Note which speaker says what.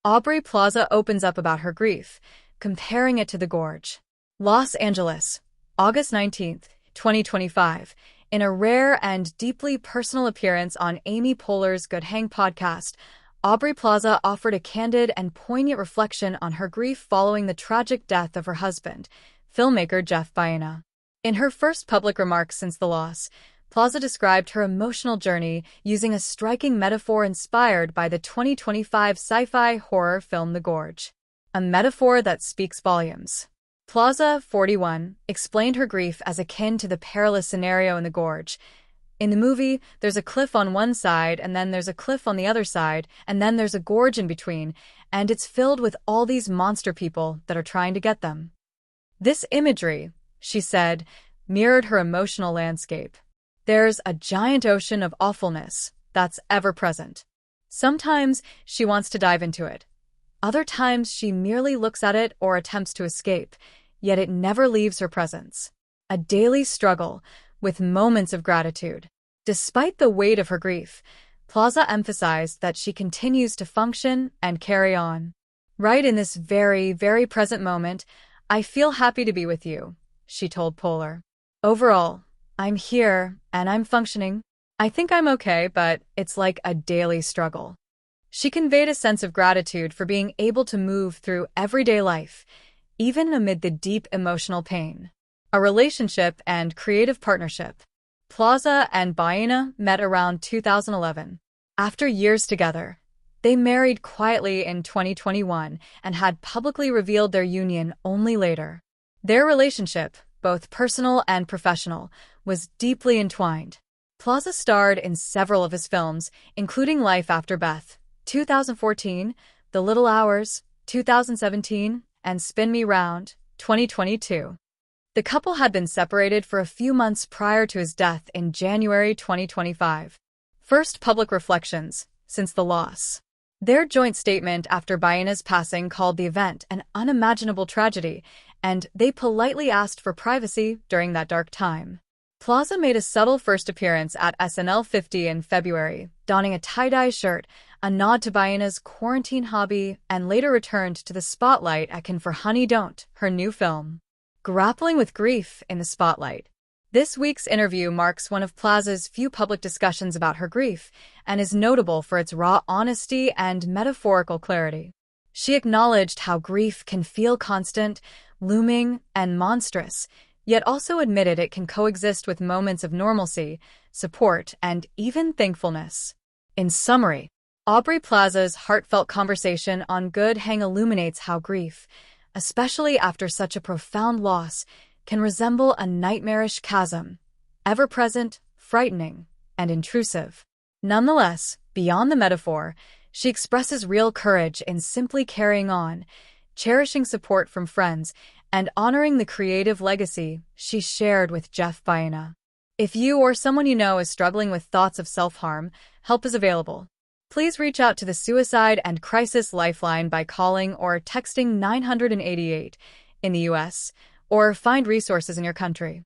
Speaker 1: Aubrey Plaza opens up about her grief, comparing it to the Gorge. Los Angeles, August 19th, 2025. In a rare and deeply personal appearance on Amy Poehler's Good Hang podcast, Aubrey Plaza offered a candid and poignant reflection on her grief following the tragic death of her husband, filmmaker Jeff Baena. In her first public remarks since the loss, Plaza described her emotional journey using a striking metaphor inspired by the 2025 sci-fi horror film The Gorge. A metaphor that speaks volumes. Plaza, 41, explained her grief as akin to the perilous scenario in The Gorge. In the movie, there's a cliff on one side, and then there's a cliff on the other side, and then there's a gorge in between, and it's filled with all these monster people that are trying to get them. This imagery, she said, mirrored her emotional landscape. There's a giant ocean of awfulness that's ever-present. Sometimes she wants to dive into it. Other times she merely looks at it or attempts to escape, yet it never leaves her presence. A daily struggle, with moments of gratitude. Despite the weight of her grief, Plaza emphasized that she continues to function and carry on. Right in this very, very present moment, I feel happy to be with you, she told Poehler. Overall, I'm here and I'm functioning. I think I'm okay, but it's like a daily struggle. She conveyed a sense of gratitude for being able to move through everyday life, even amid the deep emotional pain. A relationship and creative partnership. Plaza and Baena met around 2011. After years together, they married quietly in 2021 and had publicly revealed their union only later. Their relationship, both personal and professional, was deeply entwined. Plaza starred in several of his films, including Life After Beth, 2014, The Little Hours, 2017, and Spin Me Round, 2022. The couple had been separated for a few months prior to his death in January 2025. First public reflections since the loss. Their joint statement after Baena's passing called the event an unimaginable tragedy, and they politely asked for privacy during that dark time. Plaza made a subtle first appearance at SNL 50 in February, donning a tie-dye shirt, a nod to Baena's quarantine hobby, and later returned to the spotlight akin for Honey Don't, her new film. Grappling with grief in the spotlight. This week's interview marks one of Plaza's few public discussions about her grief and is notable for its raw honesty and metaphorical clarity. She acknowledged how grief can feel constant, looming, and monstrous, yet also admitted it can coexist with moments of normalcy, support, and even thankfulness. In summary, Aubrey Plaza's heartfelt conversation on Good Hang illuminates how grief, especially after such a profound loss, can resemble a nightmarish chasm, ever-present, frightening, and intrusive. Nonetheless, beyond the metaphor, she expresses real courage in simply carrying on, cherishing support from friends, and honoring the creative legacy she shared with Jeff Baena. If you or someone you know is struggling with thoughts of self-harm, help is available. Please reach out to the Suicide and Crisis Lifeline by calling or texting 988 in the U.S., or find resources in your country.